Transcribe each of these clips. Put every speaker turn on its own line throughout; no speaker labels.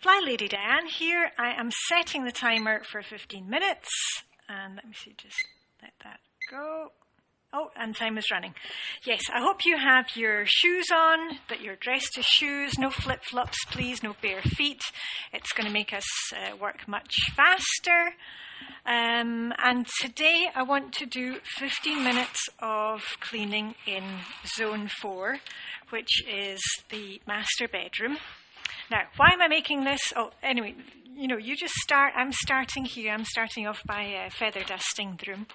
Fly Lady Diane here. I am setting the timer for 15 minutes. And let me see, just let that go. Oh, and time is running. Yes, I hope you have your shoes on, that you're dressed to shoes. No flip-flops, please, no bare feet. It's going to make us work much faster. And today I want to do 15 minutes of cleaning in Zone 4, which is the master bedroom. Now, why am I making this? Oh, anyway, you just start. I'm starting here. I'm starting off by feather dusting the room.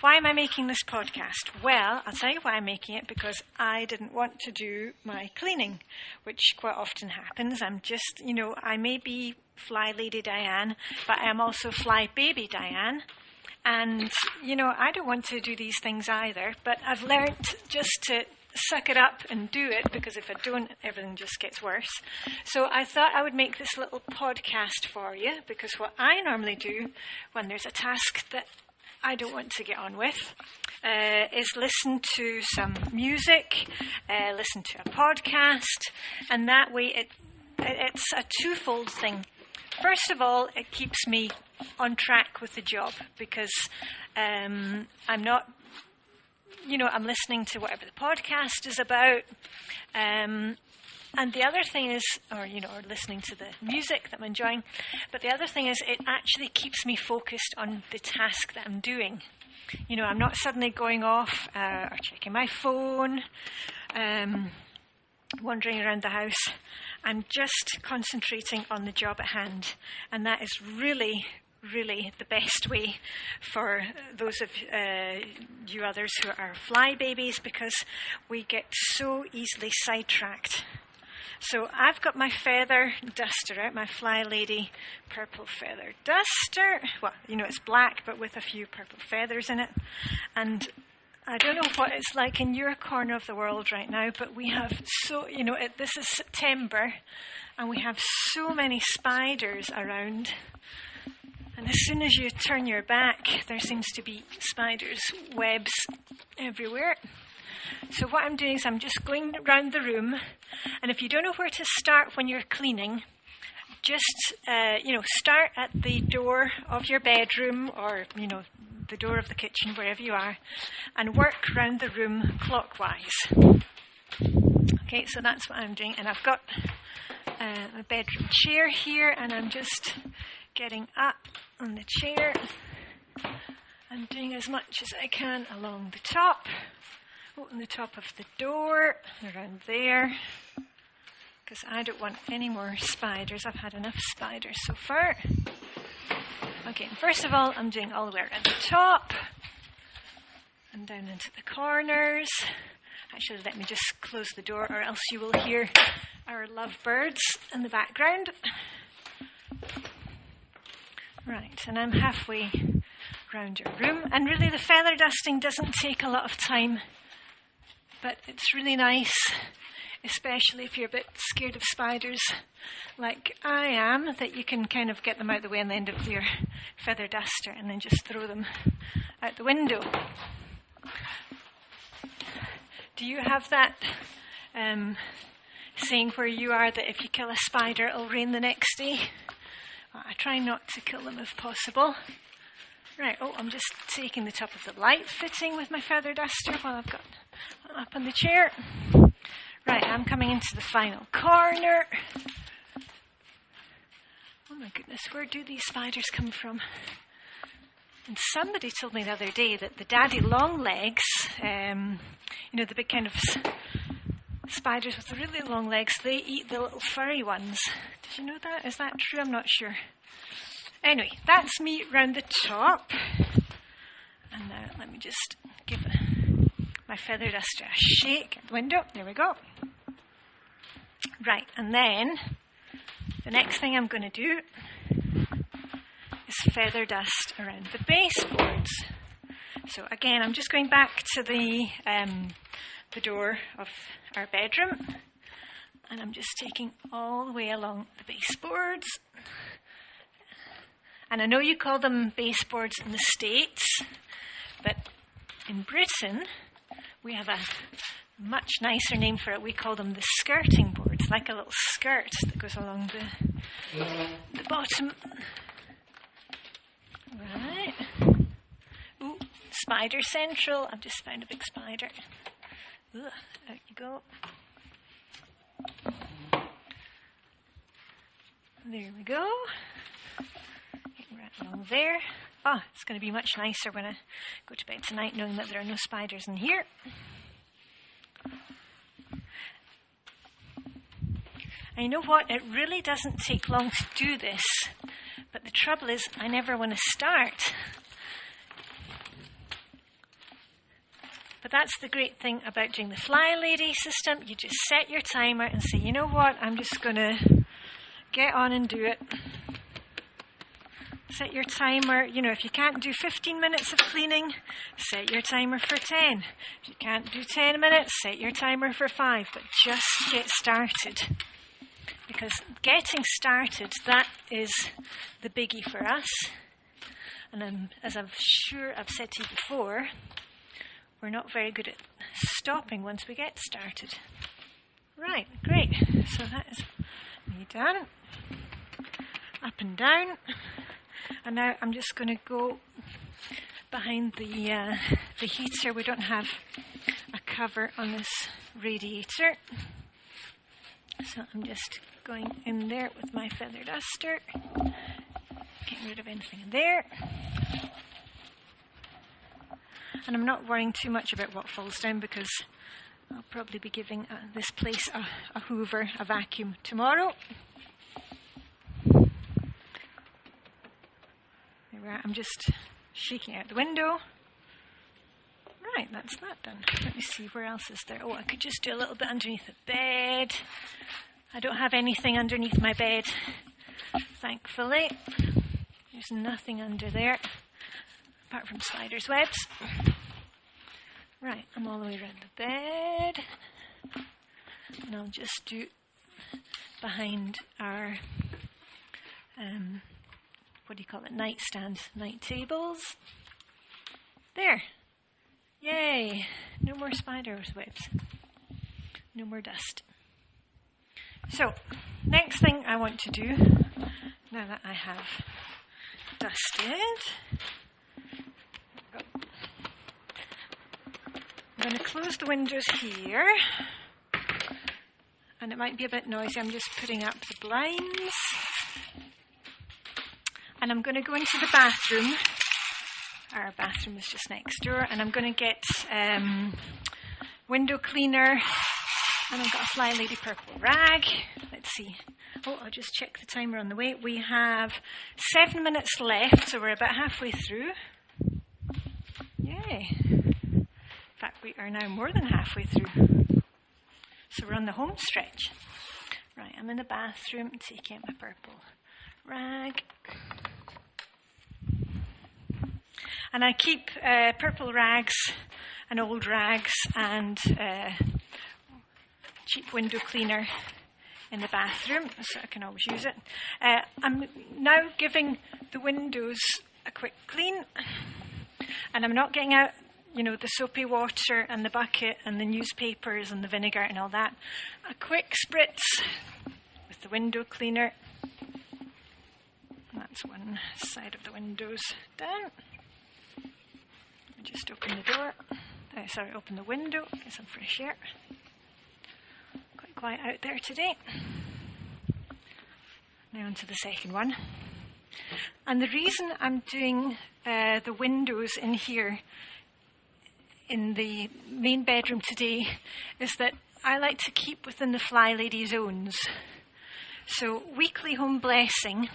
Why am I making this podcast? Well, I'll tell you why I'm making it, because I didn't want to do my cleaning, which quite often happens. I'm just, I may be Fly Lady Diane, but I am also Fly Baby Diane. And, I don't want to do these things either, but I've learnt just to suck it up and do it, because if I don't, everything just gets worse. So I thought I would make this little podcast for you, because what I normally do when there's a task that I don't want to get on with is listen to some music, listen to a podcast, and that way it's a twofold thing. First of all, it keeps me on track with the job, because I'm not, I'm listening to whatever the podcast is about. And the other thing is, or listening to the music that I'm enjoying. But the other thing is, it actually keeps me focused on the task that I'm doing. I'm not suddenly going off or checking my phone, wandering around the house. I'm just concentrating on the job at hand. And that is really the best way for those of you others who are fly babies, because we get so easily sidetracked. So I've got my feather duster out, my Fly Lady purple feather duster. Well, it's black, but with a few purple feathers in it. And I don't know what it's like in your corner of the world right now, but we have this is September, and we have so many spiders around. And as soon as you turn your back, there seems to be spiders' webs everywhere. So what I'm doing is I'm just going around the room. And if you don't know where to start when you're cleaning, just, start at the door of your bedroom, or, the door of the kitchen, wherever you are, and work around the room clockwise. Okay, so that's what I'm doing. And I've got a bedroom chair here, and I'm just getting up on the chair and doing as much as I can along the top. Open the top of the door, around there, because I don't want any more spiders. I've had enough spiders so far. Okay, first of all, I'm doing all the way around the top and down into the corners. Actually, let me just close the door, or else you will hear our lovebirds in the background. Right, and I'm halfway around your room. And really, the feather dusting doesn't take a lot of time, but it's really nice, especially if you're a bit scared of spiders like I am, that you can kind of get them out the way on the end of your feather duster and then just throw them out the window. Do you have that saying where you are, that if you kill a spider, it'll rain the next day? I try not to kill them if possible. Right, I'm just taking the top of the light fitting with my feather duster while I've got up on the chair. Right, I'm coming into the final corner. Oh my goodness, where do these spiders come from? And somebody told me the other day that the daddy long legs, the big kind of spiders with the really long legs, they eat the little furry ones. Did you know that? Is that true? I'm not sure. Anyway, that's me round the top. And now let me just give my feather duster a shake at the window. There we go. Right, and then the next thing I'm going to do is feather dust around the baseboards. So again, I'm just going back to the door of our bedroom, and I'm just taking all the way along the baseboards. And I know you call them baseboards in the States, but in Britain We have a much nicer name for it. We call them the skirting boards, like a little skirt that goes along the bottom. Right. Ooh, spider central. I've just found a big spider. Ugh, out you go. There we go. Right along there. Oh, it's going to be much nicer when I go to bed tonight knowing that there are no spiders in here. And you know what? It really doesn't take long to do this. But the trouble is, I never want to start. But that's the great thing about doing the Fly Lady system. You just set your timer and say, you know what? I'm just going to get on and do it. Set your timer. You know, if you can't do 15 minutes of cleaning, set your timer for 10. If you can't do 10 minutes, set your timer for 5. But just get started. Because getting started, that is the biggie for us. And as I'm sure I've said to you before, we're not very good at stopping once we get started. Right, great. So that is me done. Up and down. And now I'm just going to go behind the heater. We don't have a cover on this radiator. So I'm just going in there with my feather duster, getting rid of anything in there. And I'm not worrying too much about what falls down because I'll probably be giving this place a hoover, a vacuum tomorrow. There we are. I'm just shaking out the window. Right, that's that done. Let me see, where else is there? Oh, I could just do a little bit underneath the bed. I don't have anything underneath my bed, thankfully. There's nothing under there, apart from spiders' webs. Right, I'm all the way around the bed. And I'll just do behind our, what do you call it, nightstand, night tables. There. Yay! No more spiders' webs. No more dust. So, next thing I want to do, now that I have dusted, I'm going to close the windows here. And it might be a bit noisy, I'm just putting up the blinds. And I'm going to go into the bathroom. Our bathroom is just next door, and I'm going to get window cleaner, and I've got a Fly Lady purple rag. Let's see. Oh, I'll just check the timer on the way. We have 7 minutes left, so we're about halfway through. Yay. In fact, we are now more than halfway through. So we're on the home stretch. Right, I'm in the bathroom, taking out my purple rag. And I keep purple rags and old rags and cheap window cleaner in the bathroom, so I can always use it. I'm now giving the windows a quick clean, and I'm not getting out, you know, the soapy water and the bucket and the newspapers and the vinegar and all that. A quick spritz with the window cleaner. And that's one side of the windows done. Just open the door. Open the window, get some fresh air. Quite quiet out there today. Now on to the second one. And the reason I'm doing the windows in here in the main bedroom today is that I like to keep within the Fly Lady zones. So weekly home blessing,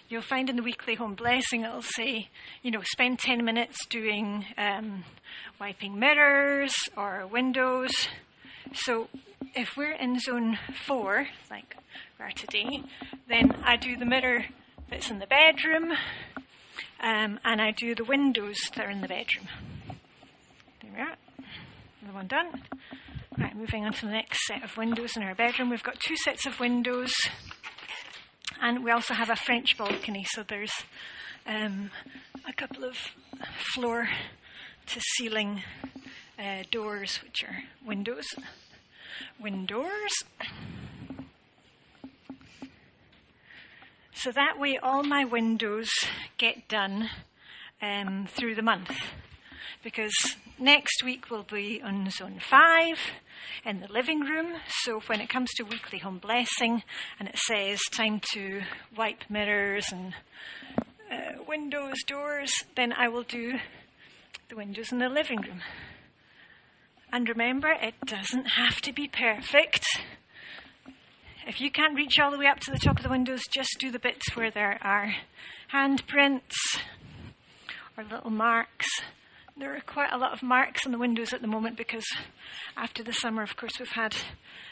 you'll find in the weekly home blessing it'll say, you know, spend 10 minutes doing wiping mirrors or windows. So if we're in zone 4, like we are today, then I do the mirror that's in the bedroom, and I do the windows that are in the bedroom. There we are. Another one done. Right, moving on to the next set of windows in our bedroom. We've got 2 sets of windows. And we also have a French balcony, so there's a couple of floor-to-ceiling doors, which are windows. Windows. So that way all my windows get done through the month. Because next week we'll be on Zone 5 in the living room. So when it comes to weekly home blessing and it says time to wipe mirrors and windows, doors, then I will do the windows in the living room. And remember, it doesn't have to be perfect. If you can't reach all the way up to the top of the windows, just do the bits where there are handprints or little marks. There are quite a lot of marks on the windows at the moment because after the summer, of course, we've had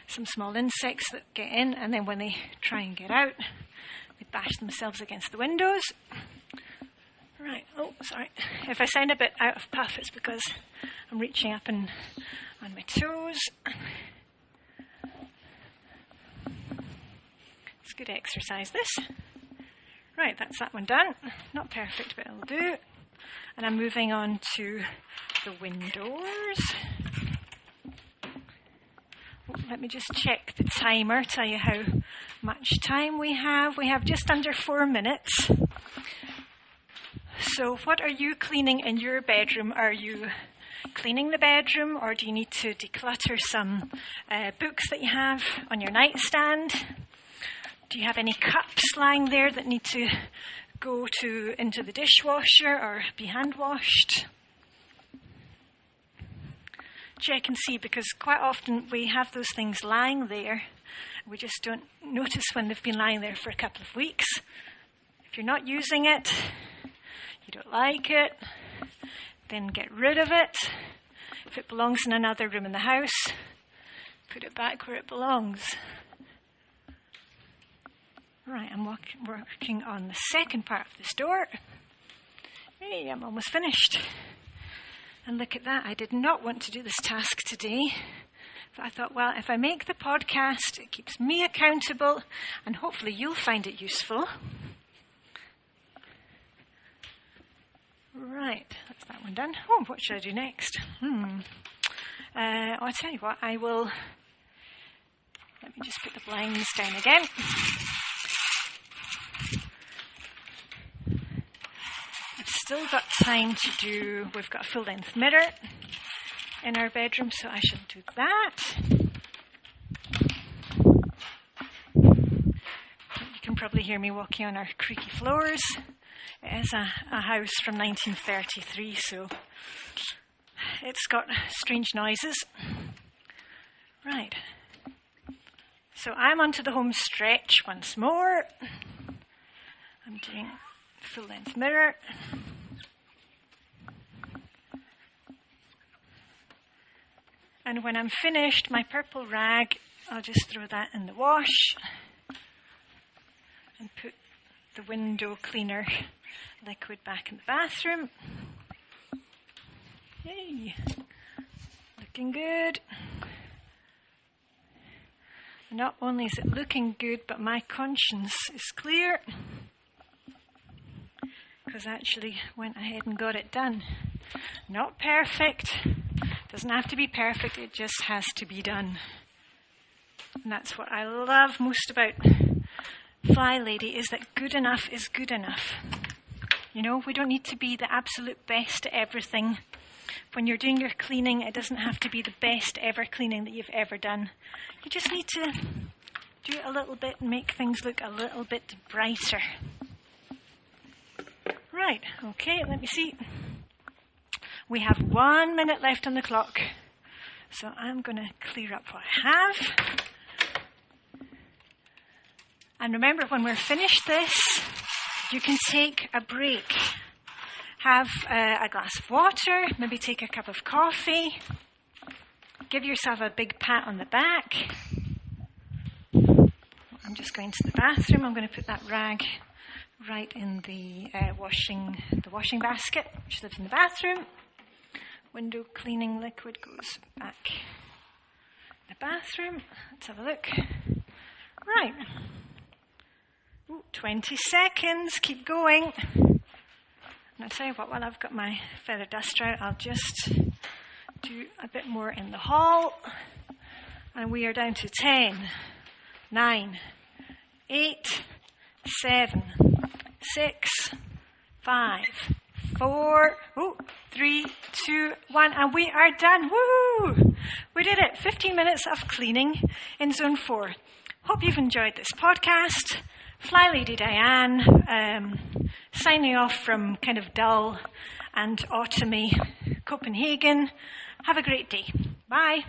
some small insects that get in, and then when they try and get out, they bash themselves against the windows. Right, oh, sorry. If I sound a bit out of puff, it's because I'm reaching up and on my toes. It's good exercise, this. Right, that's that one done. Not perfect, but it'll do. And I'm moving on to the windows. Oh, let me just check the timer, tell you how much time we have. We have just under 4 minutes. So what are you cleaning in your bedroom? Are you cleaning the bedroom, or do you need to declutter some books that you have on your nightstand? Do you have any cups lying there that need to go into the dishwasher or be hand washed? Check and see, because quite often we have those things lying there. We just don't notice when they've been lying there for a couple of weeks. If you're not using it, you don't like it, then get rid of it. If it belongs in another room in the house, put it back where it belongs. Right, I'm working on the second part of this door. Hey, I'm almost finished. And look at that, I did not want to do this task today. But I thought, well, if I make the podcast, it keeps me accountable, and hopefully you'll find it useful. Right, that's that one done. Oh, what should I do next? I'll tell you what, let me just put the blinds down again. I've still got time to do, we've got a full-length mirror in our bedroom, so I shall do that. You can probably hear me walking on our creaky floors. It is a house from 1933, so it's got strange noises. Right. So I'm onto the home stretch once more. I'm doing full-length mirror. And when I'm finished, my purple rag, I'll just throw that in the wash and put the window cleaner liquid back in the bathroom. Yay! Looking good. Not only is it looking good, but my conscience is clear, because I actually went ahead and got it done. Not perfect. Doesn't have to be perfect, it just has to be done. And that's what I love most about Fly Lady, is that good enough is good enough. You know, we don't need to be the absolute best at everything. When you're doing your cleaning, it doesn't have to be the best ever cleaning that you've ever done. You just need to do it a little bit and make things look a little bit brighter. Right, okay, let me see. We have 1 minute left on the clock. So I'm going to clear up what I have. And remember, when we're finished this, you can take a break. Have a glass of water, maybe take a cup of coffee. Give yourself a big pat on the back. I'm just going to the bathroom. I'm going to put that rag right in the washing basket, which lives in the bathroom. Window cleaning liquid goes back in the bathroom. Let's have a look. Right. Ooh, 20 seconds. Keep going. And I'll tell you what, while I've got my feather duster out, I'll just do a bit more in the hall. And we are down to 10, 9, 8, 7, 6, 5, 4, 3, 2, 1, and we are done. Woo! We did it. 15 minutes of cleaning in Zone 4. Hope you've enjoyed this podcast. Fly Lady Diane, signing off from kind of dull and autumny Copenhagen. Have a great day. Bye.